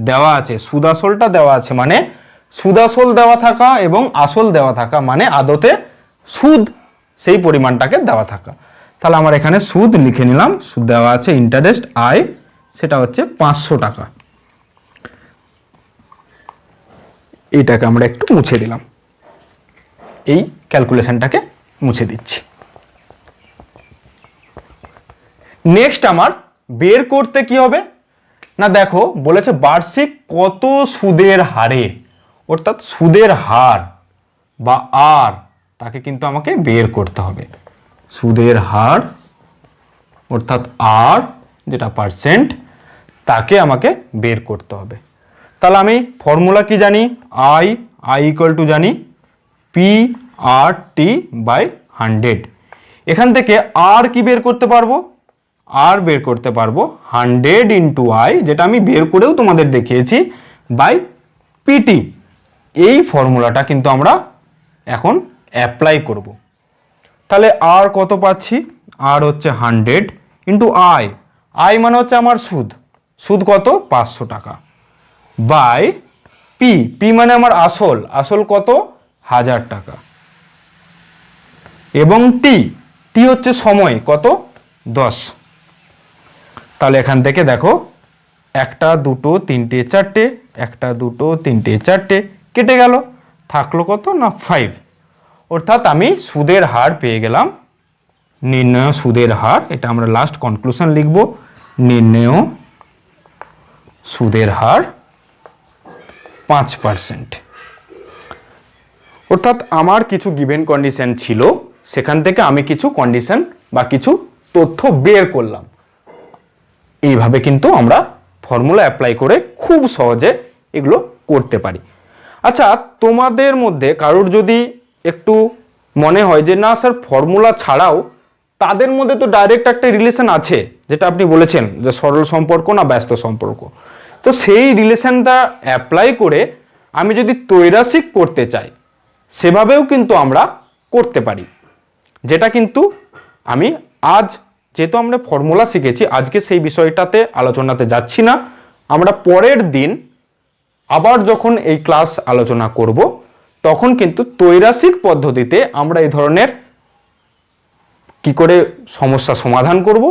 দেওয়া আছে, সুদ আসলটা দেওয়া আছে, মানে সুদ আসল দেওয়া থাকা এবং আসল দেওয়া থাকা মানে আদতে সুদ সেই পরিমাণটাকে দেওয়া থাকা। তাহলে আমার এখানে সুদ লিখে নিলাম, সুদ দেওয়া আছে ইন্টারেস্ট আয়, সেটা হচ্ছে 500 টাকা। এইটাকে আমরা একটু মুছে দিলাম, এই ক্যালকুলেশনটাকে মুছে দিচ্ছি। নেক্সট আমার বের করতে কি হবে না, দেখো বলেছে বার্ষিক কত সুদের হারে, অর্থাৎ সুদের হার বা আর তাকে কিন্তু আমাকে বের করতে হবে। সুদের হার অর্থাৎ আর যেটা পার্সেন্ট, তাকে আমাকে বের করতে হবে। তাহলে আমি ফর্মুলা কি জানি, আই ইকুয়াল টু জানি পি আর টি বাই 100। এখান থেকে আর কি বের করতে পারবো, আর বের করতে পারবো 100 ইন্টু আই, যেটা আমি বের করেও তোমাদের দেখিয়েছি, বাই পিটি। এই ফর্মুলাটা কিন্তু আমরা এখন অ্যাপ্লাই করব। তাহলে আর কত পাচ্ছি, আর হচ্ছে 100 ইন্টু আই মানে হচ্ছে আমার সুদ, সুদ কত 500 টাকা, বাই পি মানে আমার আসল কত 1000 টাকা, এবং টি হচ্ছে সময় কত 10। তাহলে এখান থেকে দেখো 1 2 3 4, 1 2 3 4 কেটে গেল, থাকলো কত না 5। অর্থাৎ আমি সুদের হার পেয়ে গেলাম, নির্ণয় সুদের হার, এটা আমরা লাস্ট কনক্লুশন লিখব, নির্ণয় সুদের হার 5%। অর্থাৎ আমার কিছু গিভেন কন্ডিশন ছিল, সেখান থেকে আমি কিছু কন্ডিশন বা কিছু তথ্য বের করলাম। এইভাবে কিন্তু আমরা ফর্মুলা অ্যাপ্লাই করে খুব সহজে এগুলো করতে পারি। আচ্ছা, তোমাদের মধ্যে কারোর যদি একটু মনে হয় যে না স্যার ফর্মুলা ছাড়াও তাদের মধ্যে তো ডাইরেক্ট একটা রিলেশন আছে, যেটা আপনি বলেছেন যে সরল সম্পর্ক না ব্যস্ত সম্পর্ক, তো সেই রিলেশনটা অ্যাপ্লাই করে আমি যদি ত্রৈরাসিক করতে চাই, সেভাবেও কিন্তু আমরা করতে পারি। যেটা কিন্তু আমি আজ, যেহেতু আমরা ফর্মুলা শিখেছি, আজকে সেই বিষয়টাতে আলোচনাতে যাচ্ছি না। আমরা পরের দিন আবার যখন এই ক্লাস আলোচনা করব, তখন কিন্তু ত্রৈরাসিক পদ্ধতিতে আমরা এই ধরনের কি করে সমস্যা সমাধান করব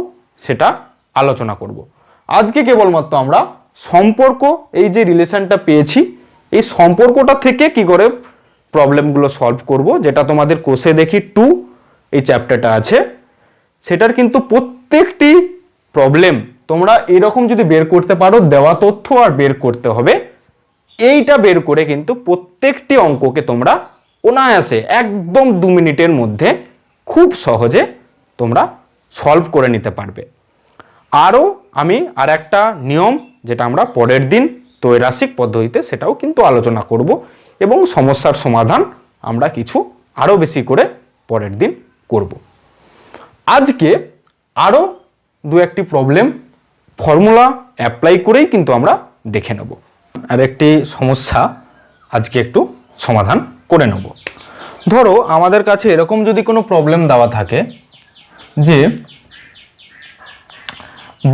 সেটা আলোচনা করব। আজকে কেবলমাত্র আমরা সম্পর্ক, এই যে রিলেশনটা পেয়েছি, এই সম্পর্কটা থেকে কি করে প্রবলেমগুলো সলভ করব, যেটা তোমাদের কোষে দেখি 2 এই চ্যাপ্টারটা আছে, সেটার কিন্তু প্রত্যেকটি প্রবলেম তোমরা এরকম যদি বের করতে পারো, দেওয়া তথ্য আর বের করতে হবে, এইটা বের করে কিন্তু প্রত্যেকটি অঙ্ককে তোমরা অনায়াসে একদম 2 মিনিটের মধ্যে খুব সহজে তোমরা সলভ করে নিতে পারবে। আরও আমি আর একটা নিয়ম, যেটা আমরা পরের দিন ত্রৈরাসিক পদ্ধতিতে সেটাও কিন্তু আলোচনা করব, এবং সমস্যার সমাধান আমরা কিছু আরও বেশি করে পরের দিন করব। আজকে আরও 2-1টি প্রবলেম ফর্মুলা অ্যাপ্লাই করেই কিন্তু আমরা দেখে নেব। আর একটি সমস্যা আজকে একটু সমাধান করে নেব। ধরো আমাদের কাছে এরকম যদি কোনো প্রবলেম দেওয়া থাকে যে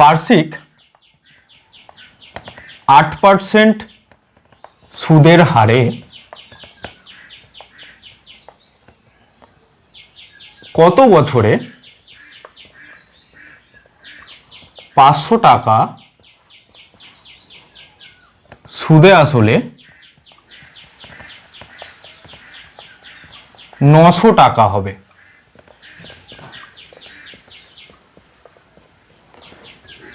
বার্ষিক 8% সুদের হারে কত বছরে 500 টাকা সুদে আসলে 900 টাকা হবে।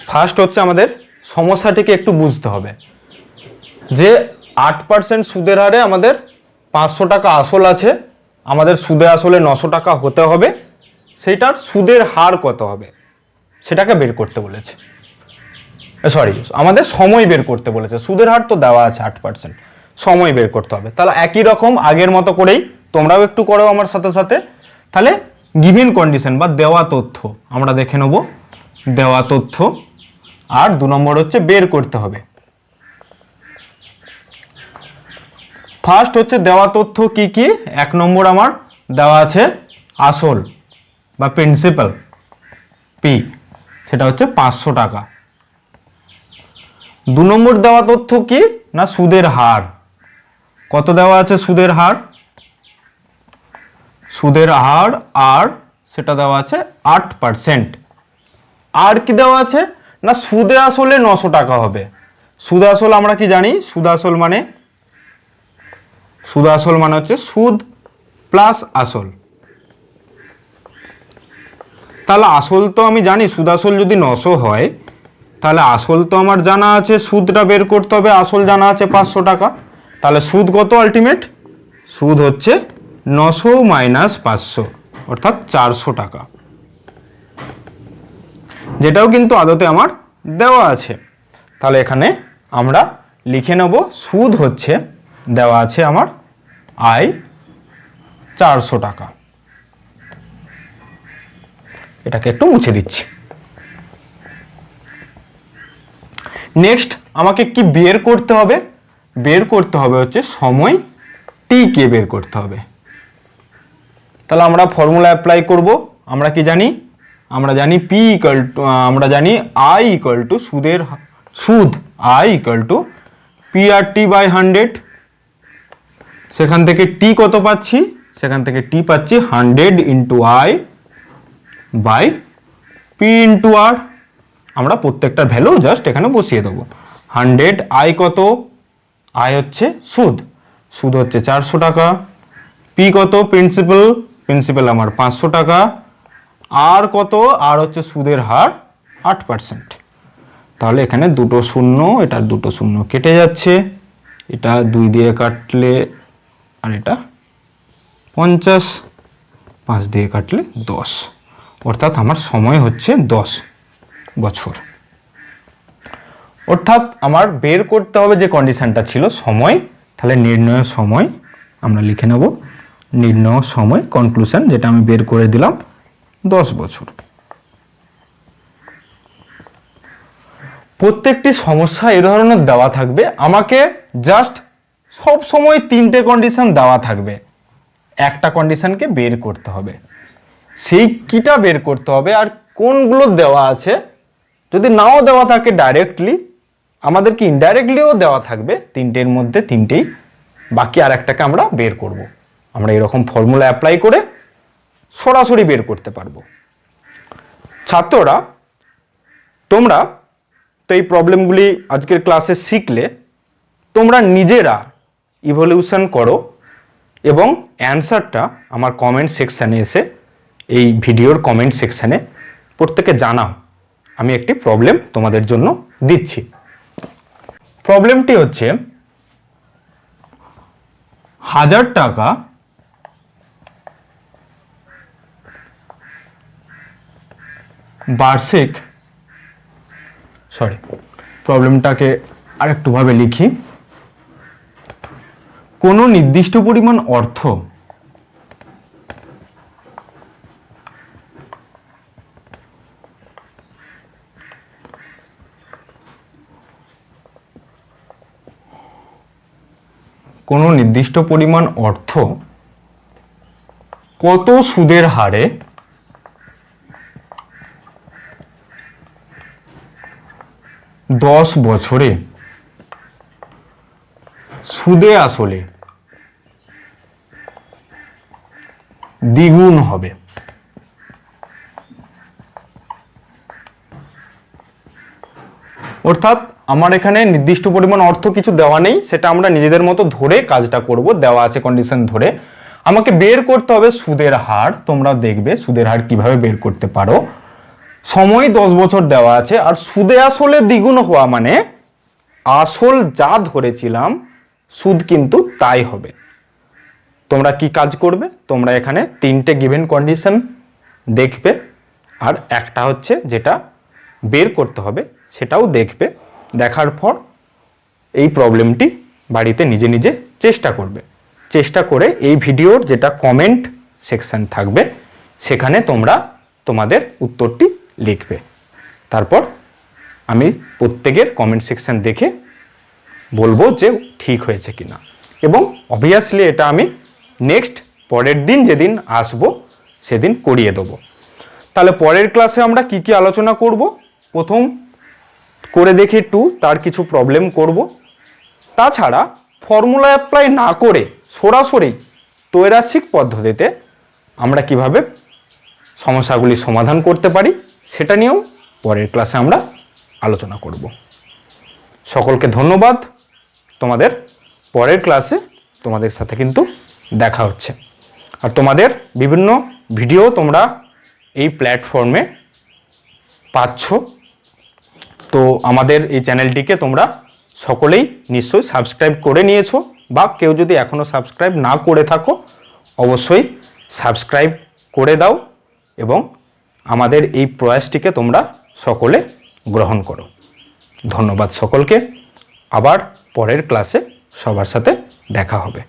ফার্স্ট হচ্ছে আমাদের সমস্যাটিকে একটু বুঝতে হবে যে 8% সুদের হারে আমাদের 500 টাকা আসল আছে, আমাদের সুদে আসলে 900 টাকা হতে হবে, সেটার সুদের হার কত হবে সেটাকে বের করতে বলেছে। সরি, আমাদের সময় বের করতে বলেছে, সুদের হার তো দেওয়া আছে 8%, সময় বের করতে হবে। তাহলে একই রকম আগের মতো করেই তোমরাও একটু করো আমার সাথে সাথে। তাহলে গিভেন কন্ডিশন বা দেওয়া তথ্য আমরা দেখে নেব, দেওয়া তথ্য, আর 2 নম্বর হচ্ছে বের করতে হবে। ফার্স্ট হচ্ছে দেওয়া তথ্য কি কি, 1 নম্বর আমার দেওয়া আছে আসল বা প্রিন্সিপাল পি, সেটা হচ্ছে 500 টাকা। 2 নম্বর দেওয়া তথ্য কি না সুদের হার। কত দেওয়া আছে সুদের হার? সুদের হার আর সেটা দেওয়া আছে 8%। আর কি দেওয়া আছে না সুদে আসলে 900 টাকা হবে। সুদ আসল আমরা কি জানি, সুদ আসল মানে হচ্ছে সুদ প্লাস আসল। তাহলে আসল তো আমি জানি, সুদ আসল যদি 900 হয় তাহলে আসল তো আমার জানা আছে, সুদটা বের করতে হবে, আসল জানা আছে 500 টাকা। তাহলে সুদ কত আলটিমেট? সুদ হচ্ছে 900 মাইনাস 500 অর্থাৎ 400 টাকা, যেটাও কিন্তু আদতে আমার দেওয়া আছে। তাহলে এখানে আমরা লিখে নেব সুদ হচ্ছে দেওয়া আছে আমার আয় 400 টাকা। এটাকে একটু মুছে দিচ্ছি। নেক্সট আমাকে কি বের করতে হবে? বের করতে হবে হচ্ছে সময় টি কে বের করতে হবে। তাহলে আমরা ফর্মুলা অ্যাপ্লাই করব। আমরা কি জানি? আমরা জানি পি ইকুয়াল টু, আমরা জানি আই ইকুয়াল টু সুদ I equal to P R T by 100। সেখান থেকে টি কত পাচ্ছি? সেখান থেকে টি পাচ্ছি 100 into I by P into R. আমরা প্রত্যেকটা ভ্যালু জাস্ট এখানে বসিয়ে দেবো। 100 আই কত? আই হচ্ছে সুদ, সুদ হচ্ছে 400 টাকা। পি কত? প্রিন্সিপাল আমার 500 টাকা। আর কত? আর হচ্ছে সুদের হার 8%। তাহলে এখানে দুটো শূন্য, এটা দুটো শূন্য কেটে যাচ্ছে, এটা 2 দিয়ে কাটলে আর এটা 50, 5 দিয়ে কাটলে 10, অর্থাৎ আমার সময় হচ্ছে 10 বছর। অর্থাৎ আমার বের করতে হবে যে কন্ডিশনটা ছিল সময়, তাহলে নির্ণয় সময় আমরা লিখে নেব নির্ণয় সময় কনক্লুশন, যেটা আমি বের করে দিলাম 10 বছর। প্রত্যেকটি সমস্যা এই ধরনের দেওয়া থাকবে, আমাকে জাস্ট সব সময় 3টে কন্ডিশন দেওয়া থাকবে, একটা কন্ডিশনকে বের করতে হবে। সেই কিটা বের করতে হবে আর কোনগুলো দেওয়া আছে, যদি নাও দেওয়া থাকে ডাইরেক্টলি, আমাদেরকে ইনডাইরেক্টলিও দেওয়া থাকবে, 3টের মধ্যে 3টেই, বাকি আর একটাকে আমরা বের করব। আমরা এরকম ফর্মুলা অ্যাপ্লাই করে সরাসরি বের করতে পারবো। ছাত্ররা তোমরা তো এই প্রবলেমগুলি আজকের ক্লাসে শিখলে, তোমরা নিজেরা ইভলিউশন করো এবং অ্যান্সারটা আমার কমেন্ট সেকশানে এসে, এই ভিডিওর কমেন্ট সেকশানে প্রত্যেকে জানাও। আমি একটি প্রবলেম তোমাদের জন্য দিচ্ছি। প্রবলেমটি হচ্ছে 1000 টাকা বার্ষিক, প্রবলেমটাকে আরেকটু ভাবে লিখি। কোনো নির্দিষ্ট পরিমাণ অর্থ কত সুদের হারে দশ বছরে সুদে আসলে দ্বিগুণ হবে। অর্থাৎ আমার এখানে নির্দিষ্ট পরিমাণ অর্থ কিছু দেওয়া নেই, সেটা আমরা নিজেদের মতো ধরে কাজটা করব, দেওয়া আছে কন্ডিশন ধরে। আমাকে বের করতে হবে সুদের হার। তোমরা দেখবে সুদের হার কিভাবে বের করতে পারো। সময় 10 বছর দেওয়া আছে, আর সুদে আসলে দ্বিগুণ হওয়া মানে আসল যা ধরেছিলাম সুদ কিন্তু তাই হবে। তোমরা কি কাজ করবে? তোমরা এখানে 3টে গিভেন কন্ডিশন দেখবে, আর একটা হচ্ছে যেটা বের করতে হবে সেটাও দেখবে। দেখার পর এই প্রবলেমটি বাড়িতে নিজে নিজে চেষ্টা করবে। চেষ্টা করে এই ভিডিওর যেটা কমেন্ট সেকশন থাকবে সেখানে তোমরা তোমাদের উত্তরটি লিখবে। তারপর আমি প্রত্যেকের কমেন্ট সেকশন দেখে বলবো যে ঠিক হয়েছে কিনা, এবং অবভিয়াসলি এটা আমি নেক্সট পরের দিন যেদিন আসবো সেদিন করিয়ে দেবো। তাহলে পরের ক্লাসে আমরা কি কি আলোচনা করব? প্রথম করে দেখি 2 তার কিছু প্রবলেম করব। তাছাড়া ফর্মুলা অ্যাপ্লাই না করে সরাসরি ত্রৈরাশিক পদ্ধতিতে আমরা কিভাবে সমস্যাগুলি সমাধান করতে পারি সেটা নিয়েও পরের ক্লাসে আমরা আলোচনা করব। সকলকে ধন্যবাদ। তোমাদের পরের ক্লাসে তোমাদের সাথে কিন্তু দেখা হচ্ছে। আর তোমাদের বিভিন্ন ভিডিও তোমরা এই প্ল্যাটফর্মে পাচ্ছ। তো আমাদের এই চ্যানেলটিকে তোমরা সকলেই নিশ্চয়ই সাবস্ক্রাইব করে নিয়েছো, বা কেউ যদি এখনও সাবস্ক্রাইব না করে থাকো অবশ্যই সাবস্ক্রাইব করে দাও এবং আমাদের এই প্রয়াসটিকে তোমরা সকলে গ্রহণ করো। ধন্যবাদ সকলকে। আবার পরের ক্লাসে সবার সাথে দেখা হবে।